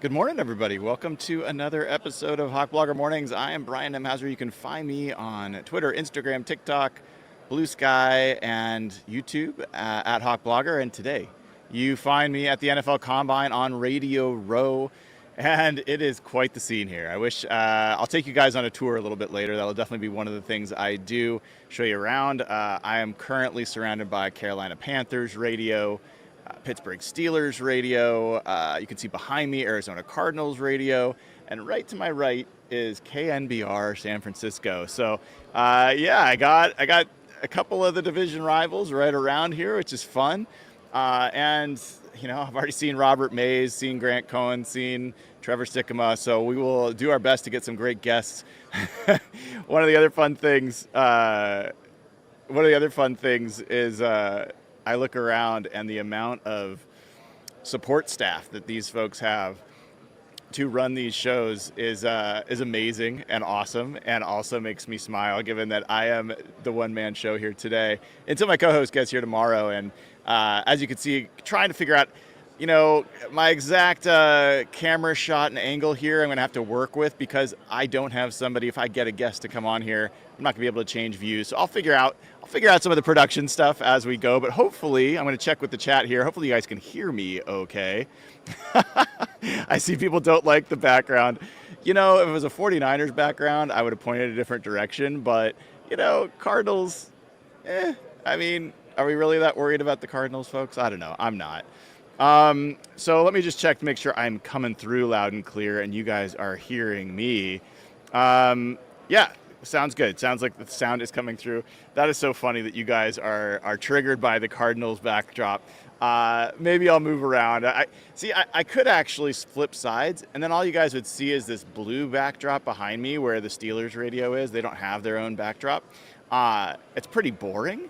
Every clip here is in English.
Good morning, everybody. Welcome to another episode of Hawk Blogger Mornings. I am Brian M. Hauser. You can find me on Twitter, Instagram, TikTok, Blue Sky, and YouTube at Hawk Blogger. And today, you find me at the NFL Combine on Radio Row, and it is quite the scene here. I wish I'll take you guys on a tour a little bit later. That'll definitely be one of the things I do, show you around. I am currently surrounded by Carolina Panthers radio, Pittsburgh Steelers radio. You can see behind me Arizona Cardinals radio, and right to my right is KNBR San Francisco. So I got a couple of the division rivals right around here, which is fun. And I've already seen Robert Mays, seen Grant Cohen, seen Trevor Sikkema. So we will do our best to get some great guests. One of the other fun things is I look around and the amount of support staff that these folks have to run these shows is amazing and awesome, and also makes me smile given that I am the one-man show here today until my co-host gets here tomorrow. And as you can see, trying to figure out my exact camera shot and angle here I'm going to have to work with, because I don't have somebody. If I get a guest to come on here, I'm not going to be able to change views. So I'll figure out some of the production stuff as we go. But hopefully, I'm going to check with the chat here. Hopefully you guys can hear me okay. I see people don't like the background. If it was a 49ers background, I would have pointed a different direction. But, Cardinals, are we really that worried about the Cardinals, folks? I don't know. I'm not. So let me just check to make sure I'm coming through loud and clear and you guys are hearing me. Sounds good. Sounds like the sound is coming through. That is so funny that you guys are triggered by the Cardinals backdrop. Maybe I'll move around. I could actually flip sides, and then all you guys would see is this blue backdrop behind me where the Steelers radio is. They don't have their own backdrop. It's pretty boring,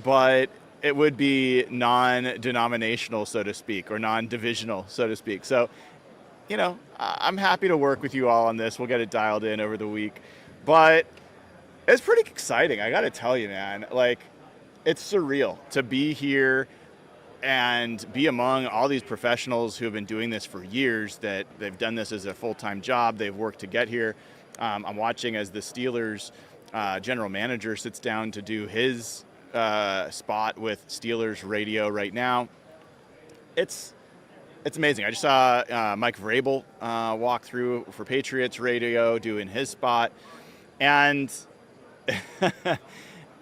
but it would be non-denominational, so to speak, or non-divisional, so to speak. So, I'm happy to work with you all on this. We'll get it dialed in over the week. But it's pretty exciting, I got to tell you, man. It's surreal to be here and be among all these professionals who have been doing this for years, that they've done this as a full-time job. They've worked to get here. I'm watching as the Steelers general manager sits down to do his spot with Steelers radio right now. It's amazing. I just saw Mike Vrabel walk through for Patriots radio doing his spot, and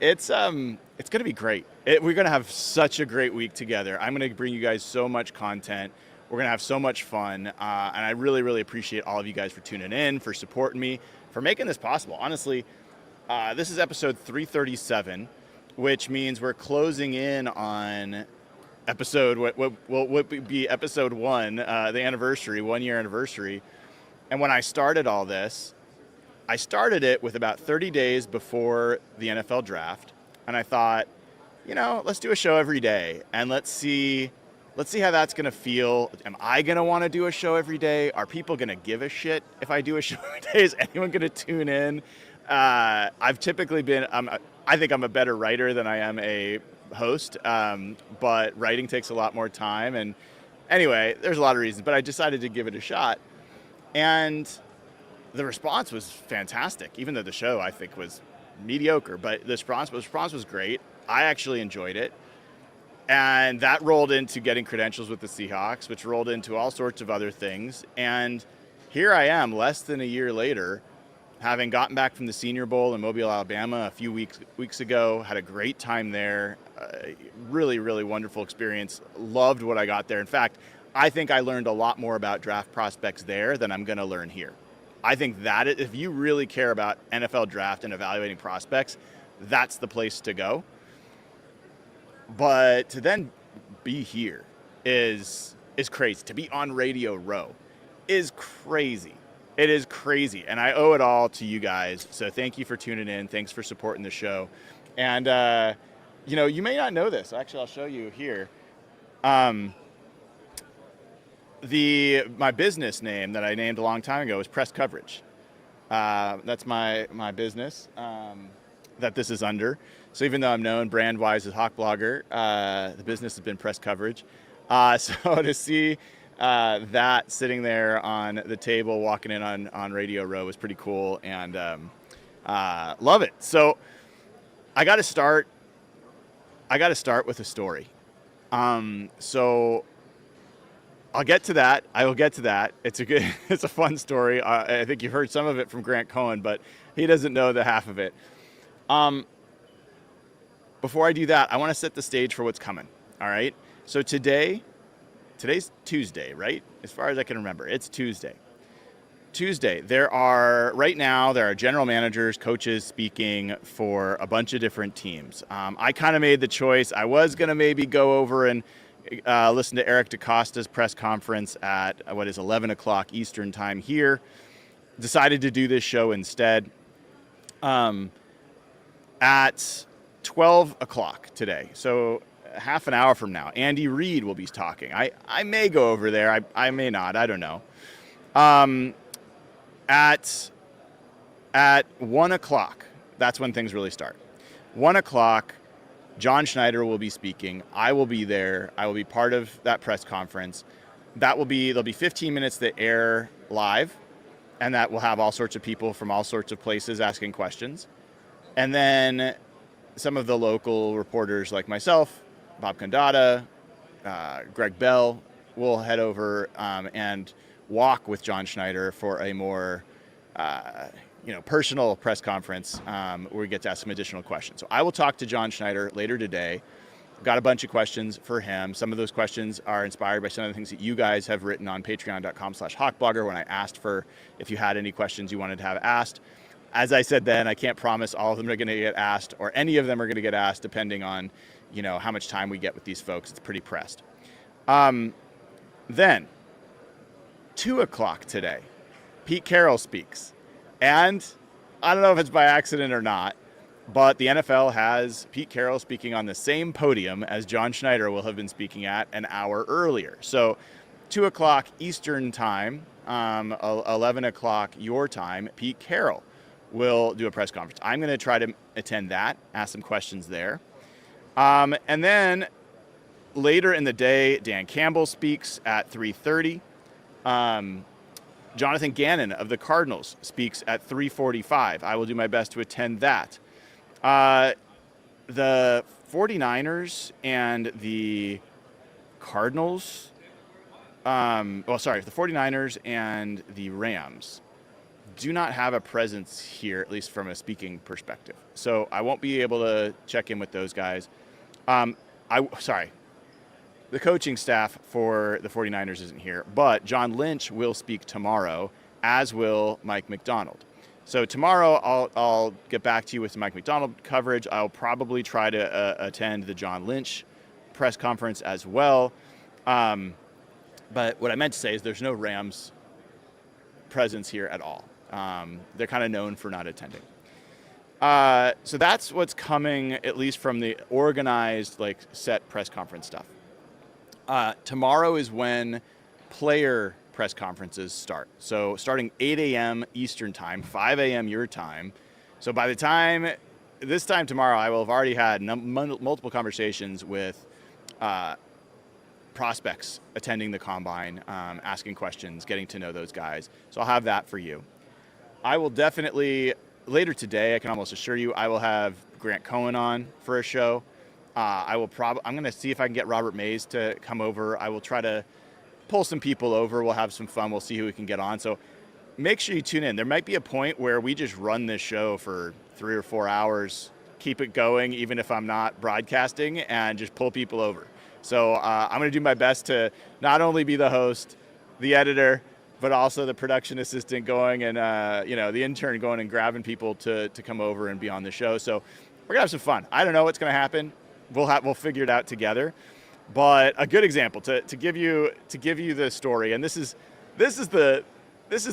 it's going to be great. We're going to have such a great week together. I'm going to bring you guys so much content. We're going to have so much fun, and I really, really appreciate all of you guys for tuning in, for supporting me, for making this possible. Honestly, this is episode 337. Which means we're closing in on episode, what would be episode 1, the anniversary, 1-year anniversary. And when I started all this, I started it with about 30 days before the NFL draft. And I thought, let's do a show every day, and let's see how that's going to feel. Am I going to want to do a show every day? Are people going to give a shit if I do a show every day? Is anyone going to tune in? I've typically been, I think I'm a better writer than I am a host, but writing takes a lot more time. And anyway, there's a lot of reasons, but I decided to give it a shot. And the response was fantastic, even though the show, I think, was mediocre. But the response was great. I actually enjoyed it. And that rolled into getting credentials with the Seahawks, which rolled into all sorts of other things. And here I am, less than a year later, having gotten back from the Senior Bowl in Mobile, Alabama a few weeks ago. Had a great time there. Really, really wonderful experience. Loved what I got there. In fact, I think I learned a lot more about draft prospects there than I'm going to learn here. I think that if you really care about NFL draft and evaluating prospects, that's the place to go. But to then be here is crazy. To be on Radio Row is crazy. It is crazy, and I owe it all to you guys. So thank you for tuning in. Thanks for supporting the show. And, you may not know this. Actually, I'll show you here. My business name that I named a long time ago is Press Coverage. That's my business that this is under. So even though I'm known brand-wise as Hawk Blogger, the business has been Press Coverage. So to see that sitting there on the table, walking in on Radio Row was pretty cool, and love it. So I got to start with a story. So I'll get to that. I will get to that. It's a fun story. I think you've heard some of it from Grant Cohen, but he doesn't know the half of it. Before I do that, I want to set the stage for what's coming. All right. So today's Tuesday, right? As far as I can remember, it's Tuesday. Right now there are general managers, coaches speaking for a bunch of different teams. I kind of made the choice. I was going to maybe go over and listen to Eric DaCosta's press conference at 11 o'clock Eastern time here. Decided to do this show instead. At 12 o'clock today, so half an hour from now, Andy Reid will be talking. I may go over there. I may not. I don't know. At 1 o'clock, that's when things really start. 1 o'clock, John Schneider will be speaking. I will be there. I will be part of that press conference. There'll be 15 minutes that air live, and that will have all sorts of people from all sorts of places asking questions. And then some of the local reporters like myself, Bob Condata, Greg Bell, will head over and walk with John Schneider for a more personal press conference where we get to ask some additional questions. So I will talk to John Schneider later today. Got a bunch of questions for him. Some of those questions are inspired by some of the things that you guys have written on patreon.com/hawkblogger when I asked for if you had any questions you wanted to have asked. As I said then, I can't promise all of them are going to get asked or any of them are going to get asked depending on, how much time we get with these folks. It's pretty pressed. Then, 2 o'clock today, Pete Carroll speaks. And I don't know if it's by accident or not, but the NFL has Pete Carroll speaking on the same podium as John Schneider will have been speaking at an hour earlier. So 2 o'clock Eastern time, 11 o'clock your time, Pete Carroll will do a press conference. I'm going to try to attend that, ask some questions there. And then later in the day, Dan Campbell speaks at 3:30. Jonathan Gannon of the Cardinals speaks at 3:45. I will do my best to attend that. The 49ers and the Cardinals, the 49ers and the Rams do not have a presence here, at least from a speaking perspective. So I won't be able to check in with those guys. The coaching staff for the 49ers isn't here, but John Lynch will speak tomorrow, as will Mike McDonald. So tomorrow I'll get back to you with some Mike McDonald coverage. I'll probably try to attend the John Lynch press conference as well. But what I meant to say is there's no Rams presence here at all. They're kind of known for not attending. So that's what's coming, at least from the organized, set press conference stuff. Tomorrow is when player press conferences start. So starting 8 a.m. Eastern time, 5 a.m. your time. So by the time, this time tomorrow, I will have already had multiple conversations with prospects attending the combine, asking questions, getting to know those guys. So I'll have that for you. I will definitely, later today, I can almost assure you, I will have Grant Cohen on for a show. I'm going to see if I can get Robert Mays to come over. I will try to pull some people over. We'll have some fun. We'll see who we can get on. So make sure you tune in. There might be a point where we just run this show for 3 or 4 hours, keep it going, even if I'm not broadcasting, and just pull people over. So I'm going to do my best to not only be the host, the editor, but also the production assistant going and, the intern going and grabbing people to come over and be on the show. So we're going to have some fun. I don't know what's going to happen. We'll figure it out together. But a good example to give you the story, and this is the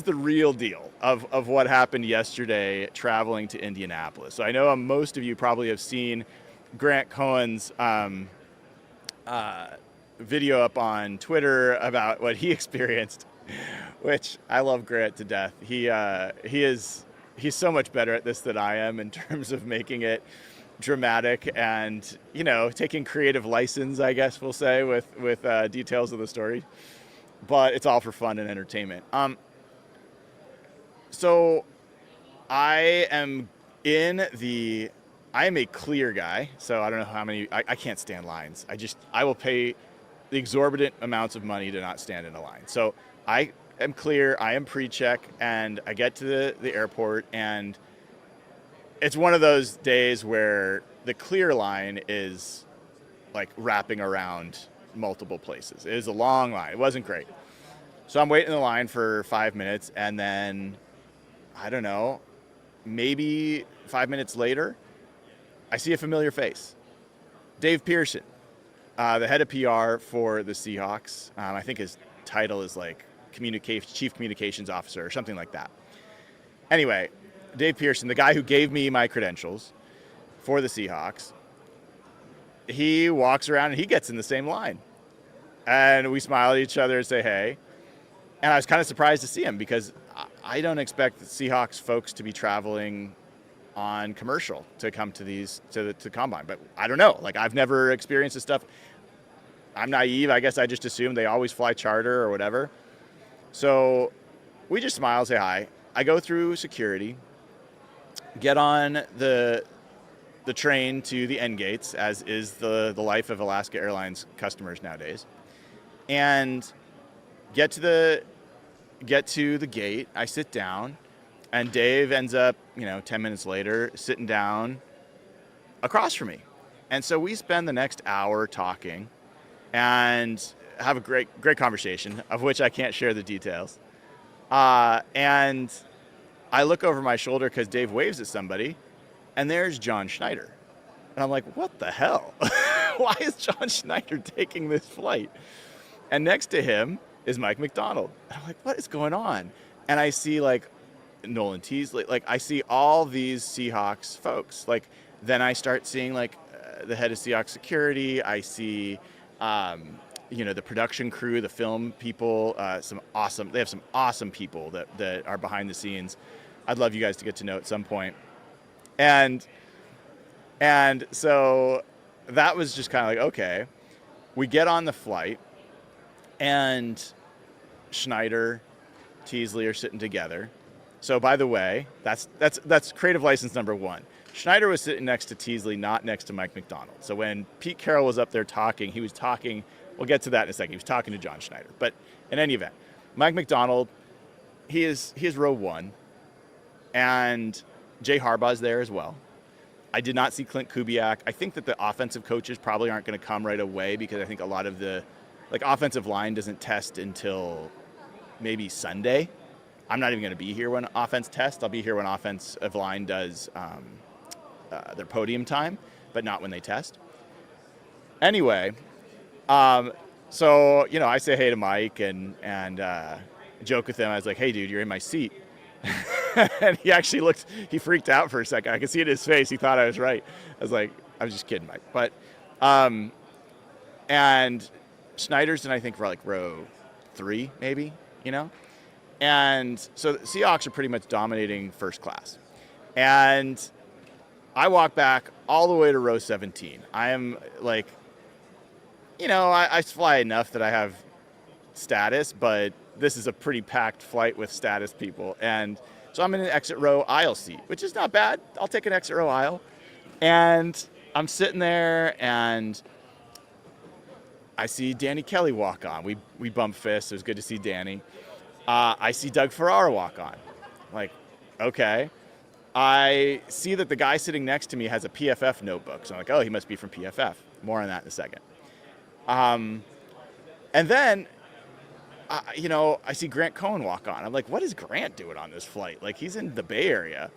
real deal of what happened yesterday traveling to Indianapolis. So I know most of you probably have seen Grant Cohen's video up on Twitter about what he experienced, which I love Grant to death. He's so much better at this than I am in terms of making it dramatic and, taking creative license, I guess we'll say, with details of the story. but it's all for fun and entertainment. So I am I am a clear guy, so I don't know how many, I can't stand lines. I will pay the exorbitant amounts of money to not stand in a line. So I am clear, I am pre-check, and I get to the airport, and it's one of those days where the clear line is like wrapping around multiple places. It is a long line. It wasn't great. So I'm waiting in the line for 5 minutes, and then, I don't know, maybe 5 minutes later, I see a familiar face. Dave Pearson, the head of PR for the Seahawks. I think his title is like Chief Communications Officer or something like that. Anyway, Dave Pearson, the guy who gave me my credentials for the Seahawks, he walks around and he gets in the same line. And we smile at each other and say, hey. And I was kind of surprised to see him because I don't expect the Seahawks folks to be traveling on commercial to come to the combine. But I don't know. Like, I've never experienced this stuff. I'm naive. I guess I just assume they always fly charter or whatever. So we just smile, say hi. I go through security, get on the train to the end gates, as is the life of Alaska Airlines customers nowadays, and get to the gate. I sit down, and Dave ends up, 10 minutes later, sitting down across from me. And so we spend the next hour talking and have a great conversation, of which I can't share the details. And I look over my shoulder because Dave waves at somebody, and there's John Schneider. And I'm like, what the hell? Why is John Schneider taking this flight? And next to him is Mike McDonald. And I'm like, what is going on? And I see like Nolan Teasley, like I see all these Seahawks folks. Like then I start seeing like the head of Seahawks security. I see, the production crew, the film people, they have some awesome people that are behind the scenes. I'd love you guys to get to know at some point. And so that was just kind of like, okay, we get on the flight and Schneider, Teasley are sitting together. So by the way, that's creative license number one. Schneider was sitting next to Teasley, not next to Mike McDonald. So when Pete Carroll was up there talking, he was talking, we'll get to that in a second, he was talking to John Schneider. But in any event, Mike McDonald, he is row one, and Jay Harbaugh's there as well. I did not see Clint Kubiak. I think that the offensive coaches probably aren't going to come right away because I think a lot of the offensive line doesn't test until maybe Sunday. I'm not even going to be here when offense tests. I'll be here when offensive line does their podium time, but not when they test. Anyway, so I say hey to Mike and joke with him. I was like, hey dude, you're in my seat. And he freaked out for a second. I could see it in his face. He thought I was right. I was just kidding, Mike. But, and Schneider's in, I think, like row 3, maybe, And so the Seahawks are pretty much dominating first class. And I walk back all the way to row 17. I am like, I fly enough that I have status, but this is a pretty packed flight with status people. And so I'm in an exit row aisle seat, which is not bad. I'll take an exit row aisle. And I'm sitting there and I see Danny Kelly walk on. We bump fists. It was good to see Danny. I see Doug Ferrara walk on. Like, okay. I see that the guy sitting next to me has a PFF notebook. So I'm like, oh, he must be from PFF. More on that in a second. And then I see Grant Cohn walk on. I'm like, what is Grant doing on this flight? Like, he's in the Bay Area.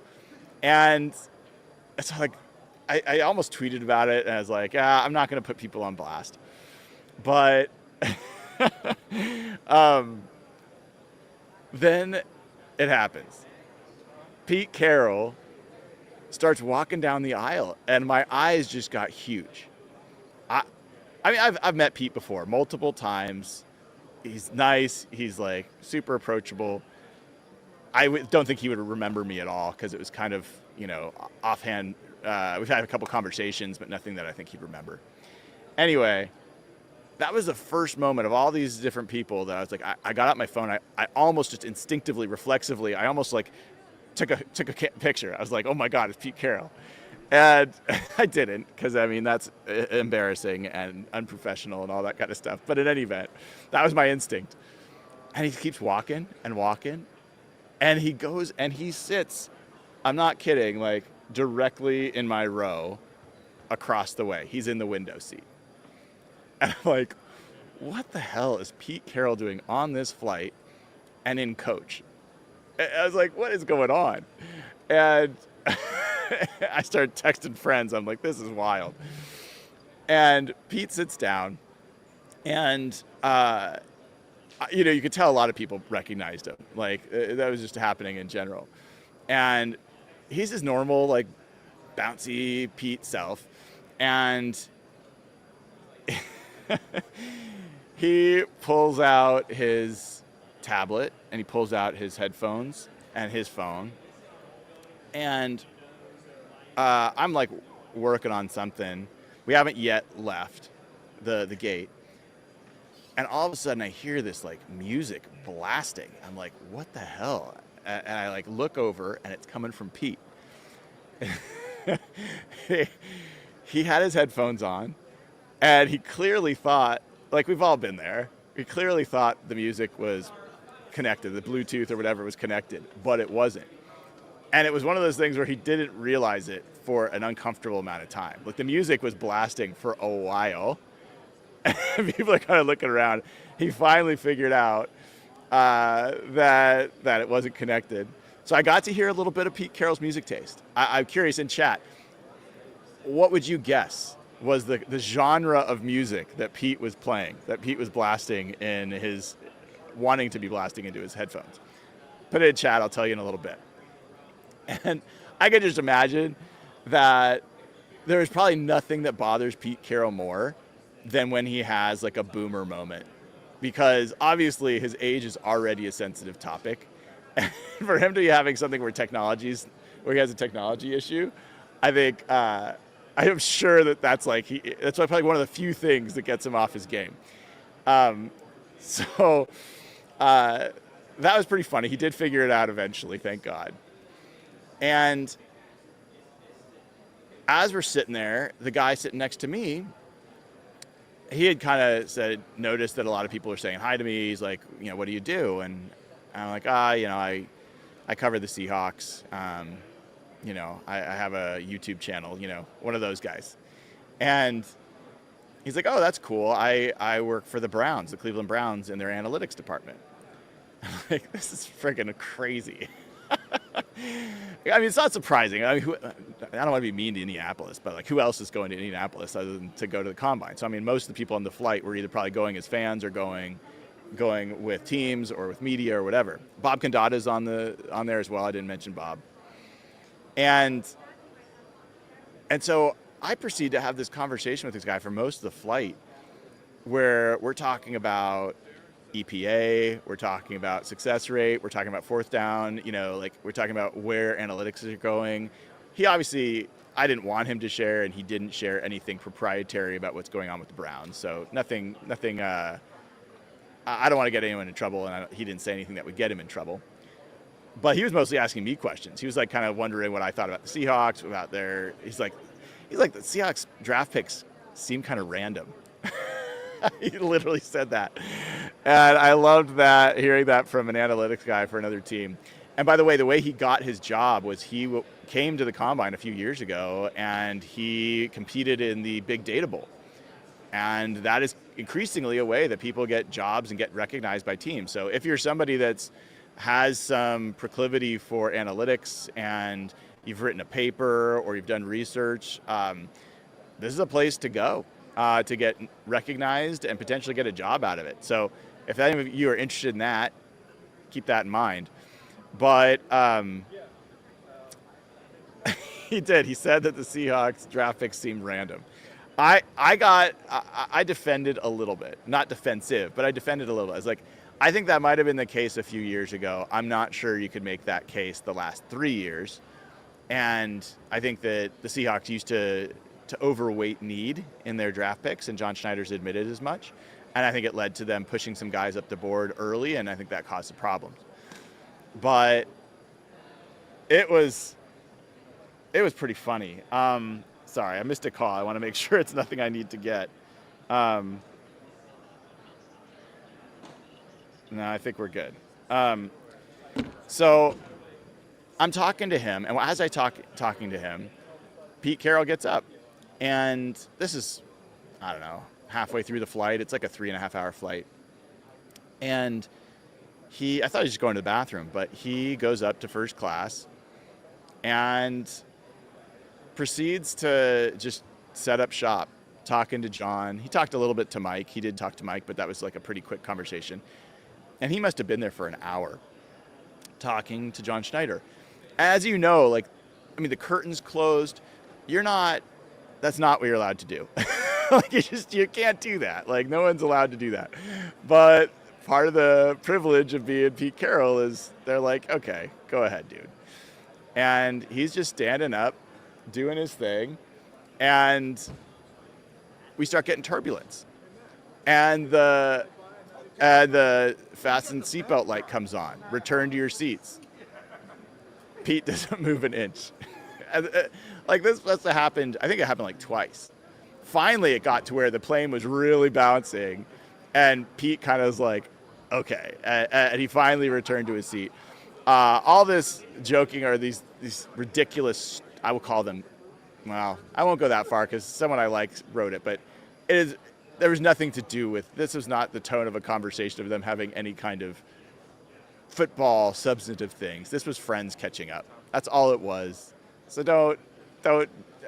And it's like, I almost tweeted about it, and I was like, I'm not going to put people on blast. But then it happens. Pete Carroll starts walking down the aisle, and my eyes just got huge. I've met Pete before multiple times. He's nice. He's like super approachable. I don't think he would remember me at all because it was kind of, offhand. We've had a couple conversations, but nothing that I think he'd remember. Anyway, that was the first moment of all these different people that I was like, I got out my phone. I almost just instinctively, reflexively, I almost like took a picture. I was like, oh my God, it's Pete Carroll. And I didn't, because I mean, that's embarrassing and unprofessional and all that kind of stuff. But in any event, that was my instinct. And he keeps walking and walking. And he goes and he sits, I'm not kidding, like directly in my row across the way. He's in the window seat. And I'm like, what the hell is Pete Carroll doing on this flight and in coach? And I was like, what is going on? And I started texting friends. I'm like, this is wild. And Pete sits down, and you could tell a lot of people recognized him. Like, that was just happening in general. And he's his normal, like, bouncy Pete self. And he pulls out his tablet, and he pulls out his headphones and his phone. And I'm, like, working on something. We haven't yet left the gate. And all of a sudden I hear this like music blasting. I'm like, what the hell? And I like look over, and it's coming from Pete. He had his headphones on, and he clearly thought, like we've all been there, he clearly thought the music was connected, the Bluetooth or whatever was connected, but it wasn't. And it was one of those things where he didn't realize it for an uncomfortable amount of time. Like the music was blasting for a while. People are kind of looking around. He finally figured out that it wasn't connected. So I got to hear a little bit of Pete Carroll's music taste. I'm curious, in chat, what would you guess was the genre of music that Pete was playing, that Pete was blasting in his, wanting to be blasting into his headphones? Put it in chat, I'll tell you in a little bit. And I could just imagine that there is probably nothing that bothers Pete Carroll more than when he has like a boomer moment, because obviously his age is already a sensitive topic. And for him to be having something where he has a technology issue, I think I am sure that's probably one of the few things that gets him off his game. So that was pretty funny. He did figure it out eventually, thank God. And as we're sitting there, the guy sitting next to me, he had kind of noticed that a lot of people are saying hi to me. He's like, what do you do? And I'm like, I cover the Seahawks. I have a YouTube channel, one of those guys. And he's like, oh, that's cool. I work for the Browns, the Cleveland Browns, in their analytics department. I'm like, this is freaking crazy. I mean, it's not surprising. I don't want to be mean to Indianapolis, but like, who else is going to Indianapolis other than to go to the combine? So I mean, most of the people on the flight were either probably going as fans or going with teams or with media or whatever. Bob Condata's on there as well. I didn't mention Bob. And so I proceed to have this conversation with this guy for most of the flight, where we're talking about EPA, we're talking about success rate, we're talking about fourth down, we're talking about where analytics are going. He obviously, I didn't want him to share, and he didn't share anything proprietary about what's going on with the Browns. So nothing, I don't want to get anyone in trouble, and he didn't say anything that would get him in trouble. But he was mostly asking me questions. He was like kind of wondering what I thought about the Seahawks, he's like, the Seahawks draft picks seem kind of random. He literally said that. And I loved that, hearing that from an analytics guy for another team. And by the way he got his job was he came to the Combine a few years ago, and he competed in the Big Data Bowl. And that is increasingly a way that people get jobs and get recognized by teams. So if you're somebody that has some proclivity for analytics and you've written a paper or you've done research, this is a place to go. To get recognized and potentially get a job out of it. So if any of you are interested in that, keep that in mind. But he did. He said that the Seahawks draft picks seemed random. I defended a little bit. Not defensive, but I defended a little bit. I was like, I think that might have been the case a few years ago. I'm not sure you could make that case the last 3 years. And I think that the Seahawks used to to overweight need in their draft picks, and John Schneider's admitted as much. And I think it led to them pushing some guys up the board early, and I think that caused some problems. But it was pretty funny. Sorry, I missed a call. I want to make sure it's nothing I need to get. No, I think we're good. So I'm talking to him, and as I talking to him, Pete Carroll gets up, and this is, I don't know, halfway through the flight. It's like a 3.5-hour flight, and I thought he was just going to the bathroom, but he goes up to first class and proceeds to just set up shop, talking to John. He talked a little bit to Mike. He did talk to Mike, but that was like a pretty quick conversation. And he must have been there for an hour talking to John Schneider. As you know, like, I mean, the curtain's closed. That's not what you're allowed to do. Like, you can't do that. Like, no one's allowed to do that. But part of the privilege of being Pete Carroll is they're like, okay, go ahead, dude. And he's just standing up, doing his thing, and we start getting turbulence. And the fasten seatbelt light comes on. Return to your seats. Pete doesn't move an inch. Like, this must have happened, I think it happened like twice. Finally, it got to where the plane was really bouncing, and Pete kind of was like, okay. And he finally returned to his seat. All this joking are these ridiculous, I will call them, well, I won't go that far because someone I like wrote it, but there was nothing to do with, this was not the tone of a conversation of them having any kind of football substantive things. This was friends catching up. That's all it was. So don't,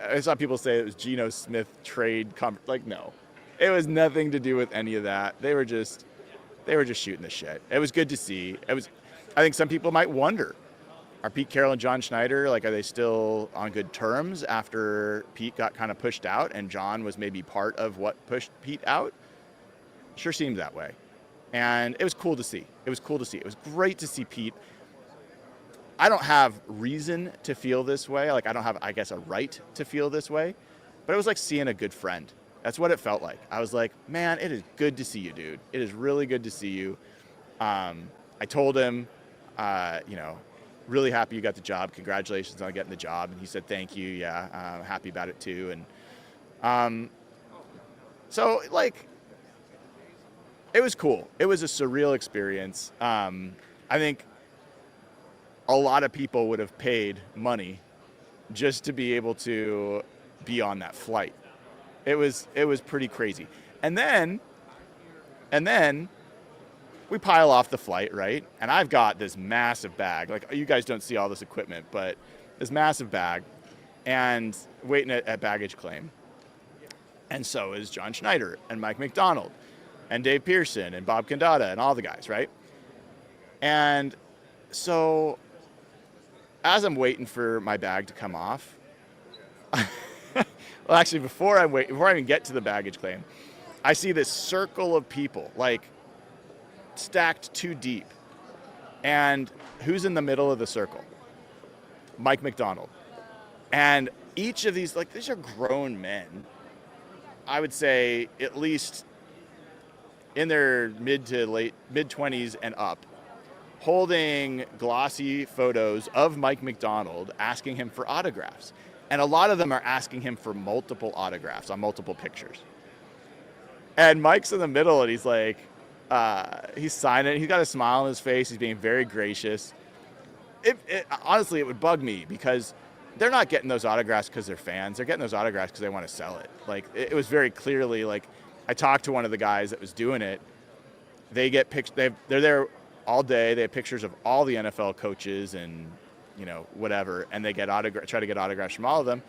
I saw people say it was Geno Smith trade, like, no. It was nothing to do with any of that. They were just shooting the shit. It was good to see. I think some people might wonder, are Pete Carroll and John Schneider, like, are they still on good terms after Pete got kind of pushed out and John was maybe part of what pushed Pete out? Sure seemed that way. And it was cool to see. It was great to see Pete. I don't have reason to feel this way. Like, I don't have, I guess, a right to feel this way. But it was like seeing a good friend. That's what it felt like. I was like, man, it is good to see you, dude. It is really good to see you. I told him, really happy you got the job. Congratulations on getting the job. And he said, thank you. Yeah, I'm happy about it too. And so, like, it was cool. It was a surreal experience. I think a lot of people would have paid money just to be able to be on that flight. It was pretty crazy. And then we pile off the flight, right? And I've got this massive bag. Like, you guys don't see all this equipment, but this massive bag, and waiting at baggage claim. And so is John Schneider and Mike McDonald and Dave Pearson and Bob Condata and all the guys, right? And so as I'm waiting for my bag to come off, well, actually, before I even get to the baggage claim, I see this circle of people, like, stacked too deep. And who's in the middle of the circle? Mike McDonald. And each of these, like, these are grown men. I would say at least in their mid 20s and up, holding glossy photos of Mike McDonald, asking him for autographs. And a lot of them are asking him for multiple autographs on multiple pictures. And Mike's in the middle, and he's like, he's signing. He's got a smile on his face. He's being very gracious. Honestly, it would bug me because they're not getting those autographs because they're fans. They're getting those autographs because they want to sell it. Like, it was very clearly, like, I talked to one of the guys that was doing it. They get they're there all day. They have pictures of all the NFL coaches and, whatever, and they get try to get autographs from all of them.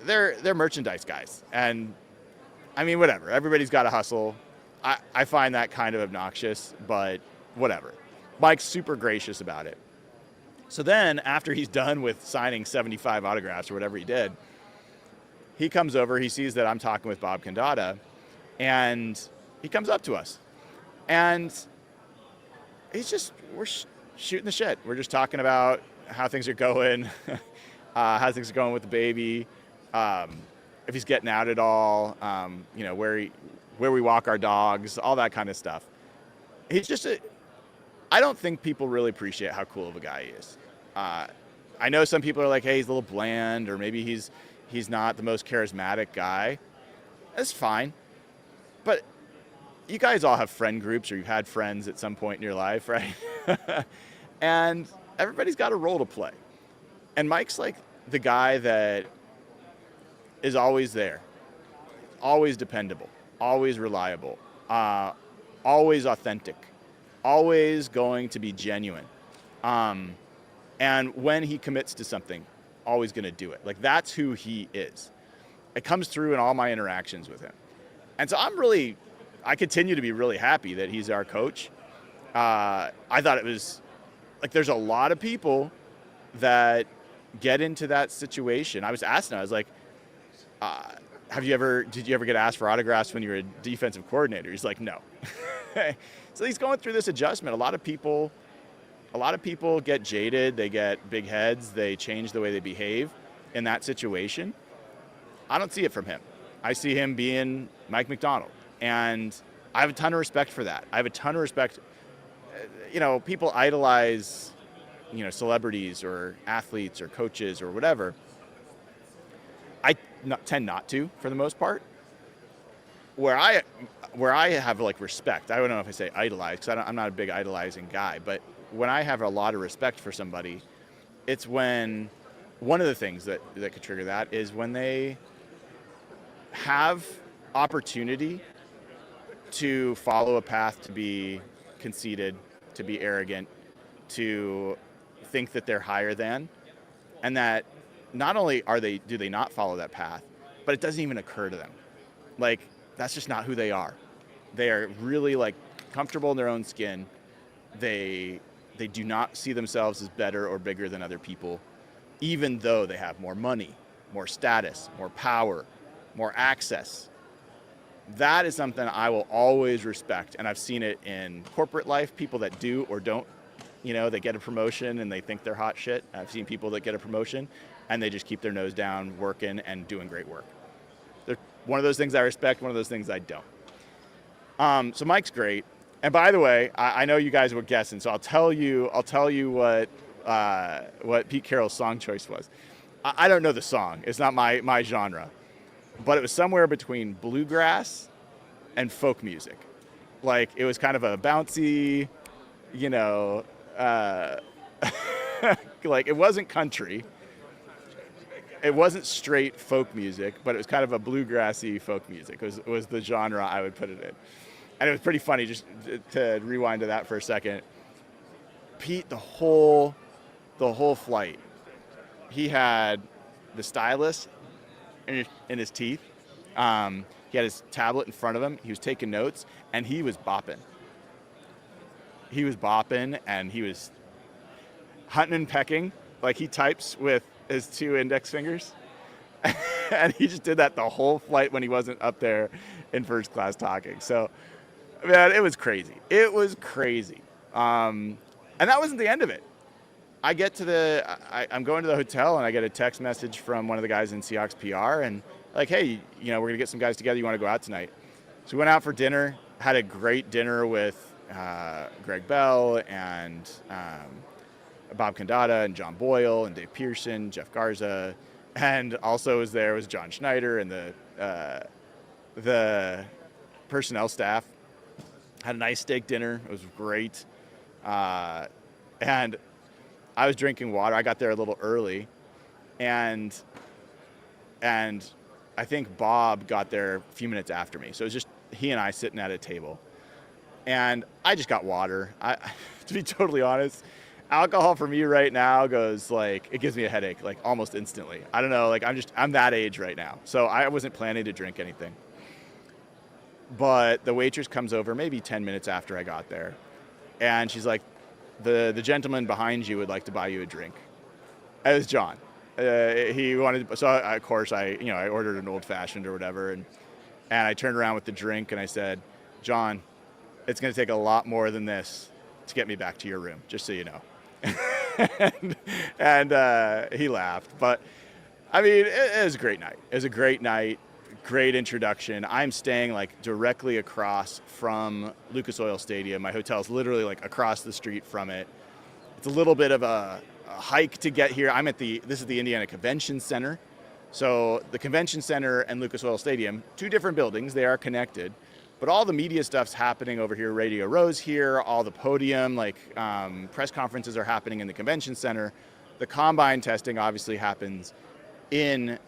They're merchandise guys, and I mean, whatever. Everybody's got to hustle. I find that kind of obnoxious, but whatever. Mike's super gracious about it. So then, after he's done with signing 75 autographs or whatever he did, he comes over. He sees that I'm talking with Bob Condata, and he comes up to us, and we're shooting the shit. We're just talking about how things are going, how things are going with the baby. if he's getting out at all, where we walk our dogs, all that kind of stuff. He's just I don't think people really appreciate how cool of a guy he is. I know some people are like, hey, he's a little bland, or maybe he's not the most charismatic guy. That's fine. But you guys all have friend groups, or you've had friends at some point in your life, right? And everybody's got a role to play. And Mike's like the guy that is always there, always dependable, always reliable, always authentic, always going to be genuine. And when he commits to something, always going to do it. Like, that's who he is. It comes through in all my interactions with him. And so I continue to be really happy that he's our coach. I thought it was, like, there's a lot of people that get into that situation. I was asking him, I was like, did you ever get asked for autographs when you were a defensive coordinator? He's like, no. So he's going through this adjustment. A lot of people get jaded, they get big heads, they change the way they behave in that situation. I don't see it from him. I see him being Mike McDonald. And I have a ton of respect for that. I have a ton of respect. People idolize, celebrities or athletes or coaches or whatever. I tend not to, for the most part. Where I have like respect, I don't know if I say idolize, because I'm not a big idolizing guy, but when I have a lot of respect for somebody, it's when one of the things that could trigger that is when they have opportunity to follow a path to be conceited, to be arrogant, to think that they're higher than, and that not only do they not follow that path, but it doesn't even occur to them. Like, that's just not who they are. They are really like comfortable in their own skin. They do not see themselves as better or bigger than other people, even though they have more money, more status, more power, more access. That is something I will always respect. And I've seen it in corporate life, people that do or don't, they get a promotion and they think they're hot shit. I've seen people that get a promotion and they just keep their nose down, working and doing great work. They're one of those things I respect, one of those things I don't. So Mike's great. And by the way, I know you guys were guessing, so I'll tell you what Pete Carroll's song choice was. I don't know the song. It's not my genre. But it was somewhere between bluegrass and folk music. Like, it was kind of a bouncy, like, it wasn't country. It wasn't straight folk music, but it was kind of a bluegrassy folk music. It was the genre I would put it in. And it was pretty funny, just to rewind to that for a second. Pete, the whole flight, he had the stylus in his teeth. He had his tablet in front of him. He was taking notes, and he was bopping. And he was hunting and pecking. Like, he types with his 2 index fingers. And he just did that the whole flight when he wasn't up there in first class talking. So, man, it was crazy. And that wasn't the end of it. I get to I'm going to the hotel, and I get a text message from one of the guys in Seahawks PR, and like, hey, we're going to get some guys together. You want to go out tonight? So we went out for dinner, had a great dinner with Greg Bell and Bob Condata and John Boyle and Dave Pearson, Jeff Garza, and also was John Schneider and the personnel staff. Had a nice steak dinner. It was great. And I was drinking water. I got there a little early, and I think Bob got there a few minutes after me. So it was just he and I sitting at a table, and I just got water. To be totally honest, alcohol for me right now goes like, it gives me a headache like almost instantly. I don't know, like I'm that age right now. So I wasn't planning to drink anything. But the waitress comes over maybe 10 minutes after I got there, and she's like, the gentleman behind you would like to buy you a drink. It was John. He wanted, so of course I ordered an old fashioned or whatever, and I turned around with the drink and I said, John, it's going to take a lot more than this to get me back to your room, just so you know. and he laughed. But I mean, it was a great night. It was a great night, great introduction. I'm staying like directly across from Lucas Oil Stadium. My hotel's literally like across the street from it. It's a little bit of a hike to get here. This is the Indiana Convention Center. So the Convention Center and Lucas Oil Stadium, two different buildings, they are connected. But all the media stuff's happening over here. Radio Row's here, all the podium, press conferences are happening in the Convention Center. The combine testing obviously happens in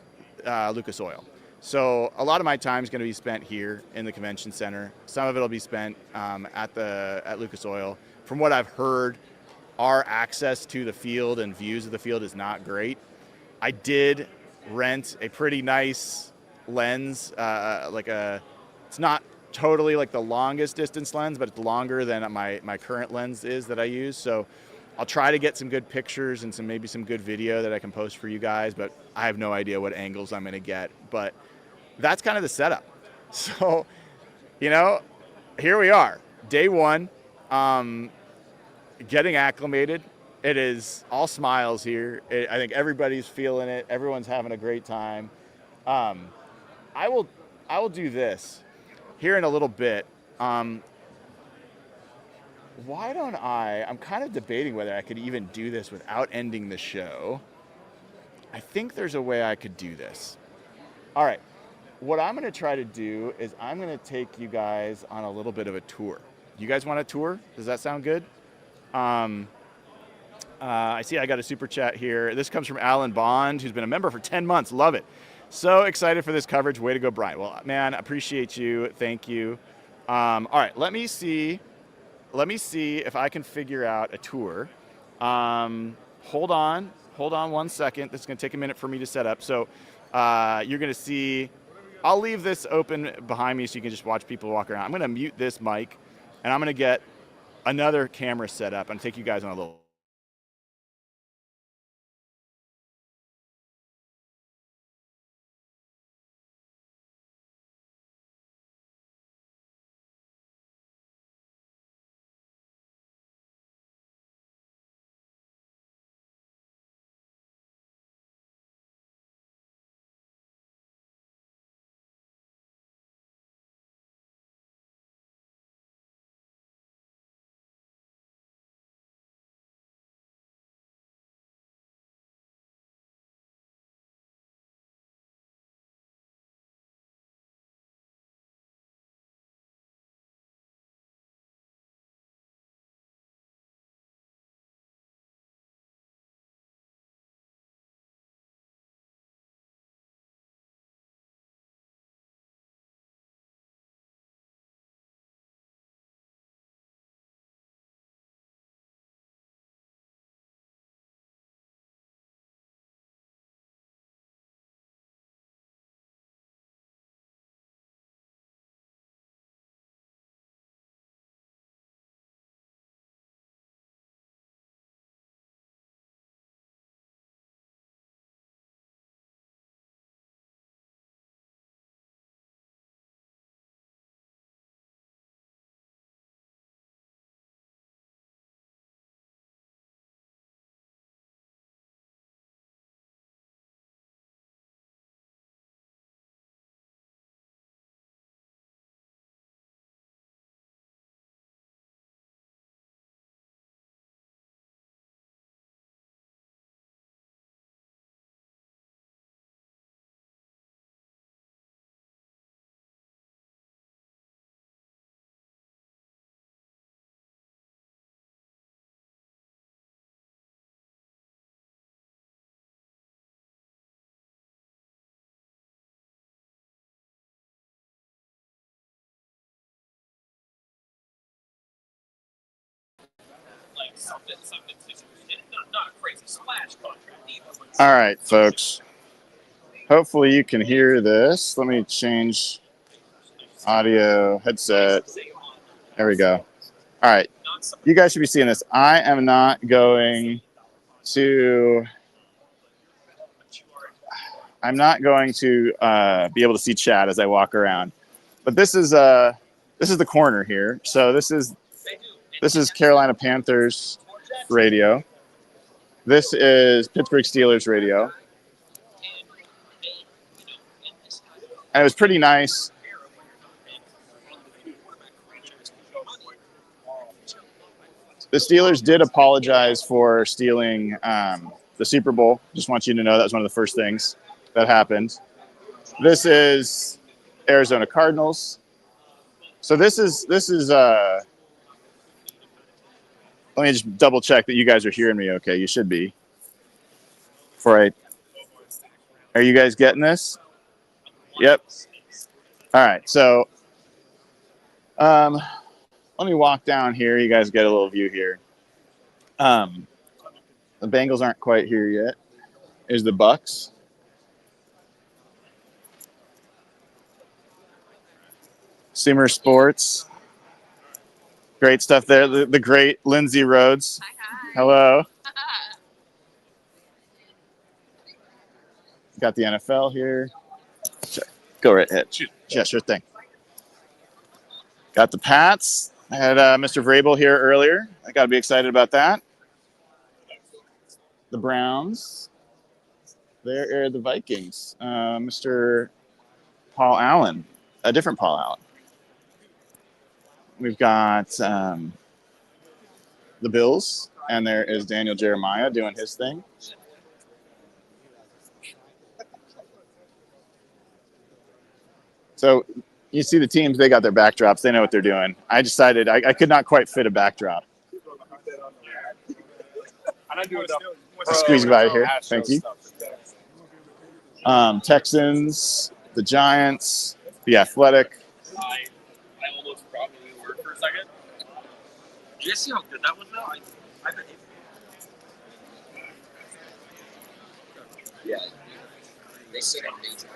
Lucas Oil. So a lot of my time is going to be spent here in the Convention Center. Some of it will be spent at Lucas Oil. From what I've heard, our access to the field and views of the field is not great. I did rent a pretty nice lens, it's not totally like the longest distance lens, but it's longer than my current lens is that I use. So I'll try to get some good pictures and maybe some good video that I can post for you guys, but I have no idea what angles I'm going to get. But that's kind of the setup. So, here we are, day one, getting acclimated. It is all smiles here. I think everybody's feeling it. Everyone's having a great time. I will do this here in a little bit. I'm kind of debating whether I could even do this without ending the show. I think there's a way I could do this. All right. What I'm going to try to do is I'm going to take you guys on a little bit of a tour. You guys want a tour? Does that sound good? I see I got a super chat here. This comes from Alan Bond, who's been a member for 10 months. Love it. So excited for this coverage. Way to go, Brian. Well, man, appreciate you. Thank you. All right, let me see if I can figure out a tour. Hold on 1 second. This is going to take a minute for me to set up. So you're going to see, I'll leave this open behind me so you can just watch people walk around. I'm going to mute this mic, and I'm going to get another camera set up and take you guys on a little. All right, folks. Hopefully you can hear this. Let me change audio headset. There we go. All right. You guys should be seeing this. I am not going to be able to see chat as I walk around. But this is the corner here. So this is Carolina Panthers radio. This is Pittsburgh Steelers radio. and it was pretty nice. The Steelers did apologize for stealing the Super Bowl. Just want you to know that was one of the first things that happened. This is Arizona Cardinals. So this is let me just double check that you guys are hearing me okay. You should be. Are you guys getting this? Yep. All right. So let me walk down here. You guys get a little view here. The Bengals aren't quite here yet. Here's the Bucks. Simmer Sports. Great stuff there. The great Lindsay Rhodes. Hi. Hello. Got the NFL here. Sure. Go right ahead. Yeah, sure thing. Got the Pats. I had Mr. Vrabel here earlier. I got to be excited about that. The Browns. There are the Vikings. Mr. Paul Allen. A different Paul Allen. We've got the Bills, and there is Daniel Jeremiah doing his thing. So you see the teams, they got their backdrops. They know what they're doing. I decided I could not quite fit a backdrop. Squeeze by here. Thank you. Texans, the Giants, the Athletic. I almost probably were for a second. Do you see how good that was though? I bet yeah. They sit amazing.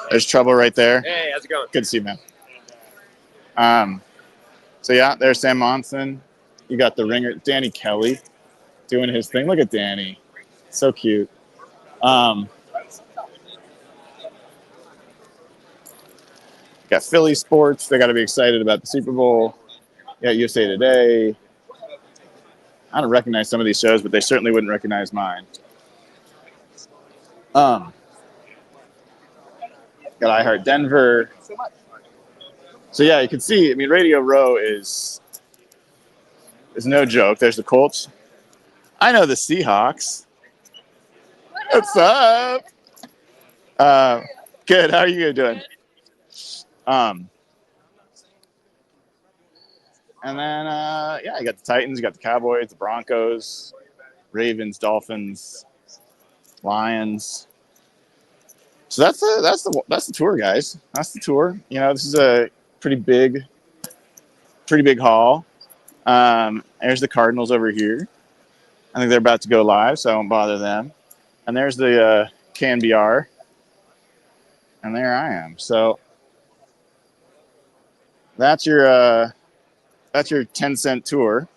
There's trouble right there. Hey, how's it going? Good to see you, man. So yeah, there's Sam Monson. You got the ringer, Danny Kelly, doing his thing. Look at Danny, so cute. Got Philly sports. They got to be excited about the Super Bowl. Yeah, USA Today. I don't recognize some of these shows, but they certainly wouldn't recognize mine. Got iHeart Denver. So yeah, you can see. I mean, Radio Row is no joke. There's the Colts. I know the Seahawks. What's up? Good. How are you doing? And then yeah, you got the Titans, you got the Cowboys, the Broncos, Ravens, Dolphins, Lions. So that's the tour, guys. That's the tour. You know, this is a pretty big haul. There's the Cardinals over here. I think they're about to go live, so I won't bother them. And there's the KNBR. And there I am. So that's your 10-cent tour.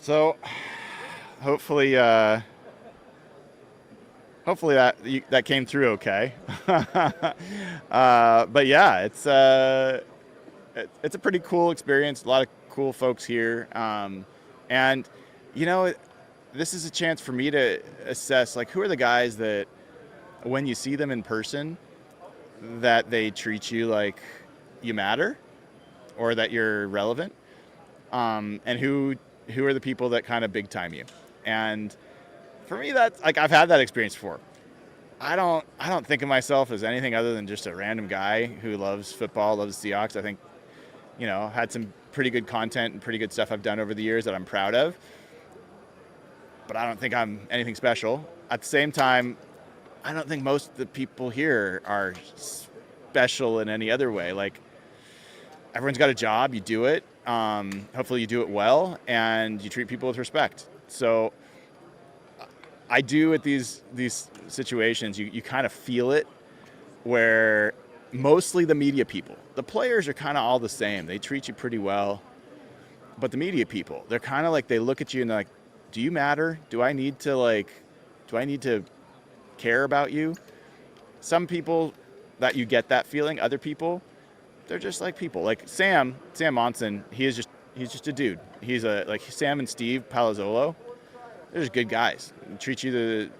So hopefully that came through okay. But yeah, it's a pretty cool experience. A lot of cool folks here, and you know, this is a chance for me to assess like who are the guys that when you see them in person, that they treat you like you matter, or that you're relevant, and who are the people that kind of big time you. And for me, that's like, I've had that experience before. I don't think of myself as anything other than just a random guy who loves football, loves the Seahawks. I think, you know, had some pretty good content and pretty good stuff I've done over the years that I'm proud of. But I don't think I'm anything special. At the same time, I don't think most of the people here are special in any other way. Like, everyone's got a job, you do it. Hopefully you do it well, and you treat people with respect. So I do at these situations, you kind of feel it, where mostly the media people. The players are kind of all the same. They treat you pretty well. But the media people, they're kind of like, they look at you and they're like, do you matter? Do I need to care about you? Some people that you get that feeling, other people, they're just like people. Like Sam Monson, he's just a dude. He's like Sam and Steve Palazzolo. They're just good guys. Treat you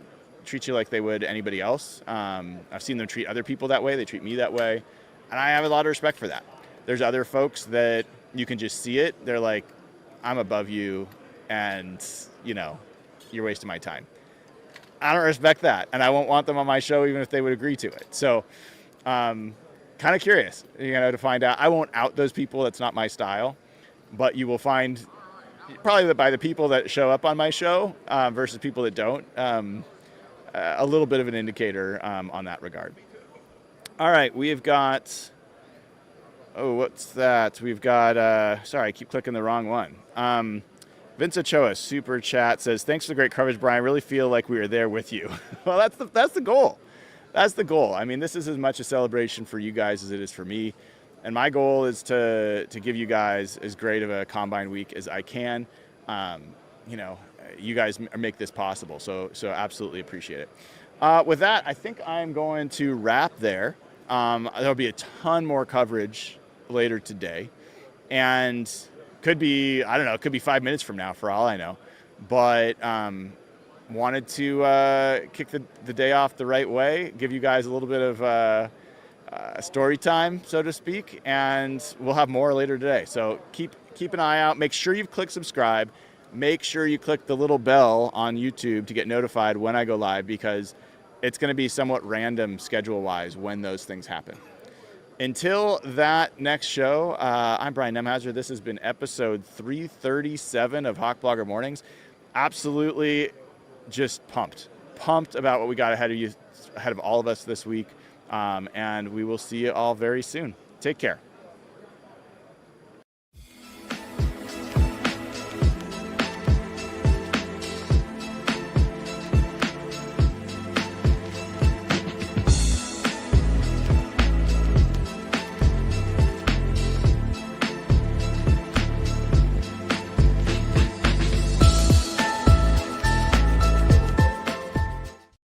like they would anybody else. I've seen them treat other people that way. They treat me that way. And I have a lot of respect for that. There's other folks that you can just see it. They're like, I'm above you and, you're wasting my time. I don't respect that. And I won't want them on my show even if they would agree to it. So kind of curious, to find out. I won't out those people. That's not my style. But you will find probably by the people that show up on my show versus people that don't, a little bit of an indicator on that regard. All right, we've got, what's that? We've got, sorry, I keep clicking the wrong one. Vince Ochoa, super chat, says, thanks for the great coverage, Brian. I really feel like we were there with you. Well, that's the goal. That's the goal. I mean, this is as much a celebration for you guys as it is for me. And my goal is to give you guys as great of a combine week as I can. You guys make this possible, so absolutely appreciate it. With that, I think I'm going to wrap there. There'll be a ton more coverage later today, and could be 5 minutes from now for all I know. But wanted to kick the day off the right way, give you guys a little bit of story time, so to speak, and we'll have more later today. So keep an eye out. Make sure you click subscribe. Make sure you click the little bell on YouTube to get notified when I go live, because it's going to be somewhat random schedule-wise when those things happen. Until that next show, I'm Brian Nemhauser. This has been episode 337 of Hawk Blogger Mornings. Absolutely just pumped about what we got ahead of all of us this week. And we will see you all very soon. Take care.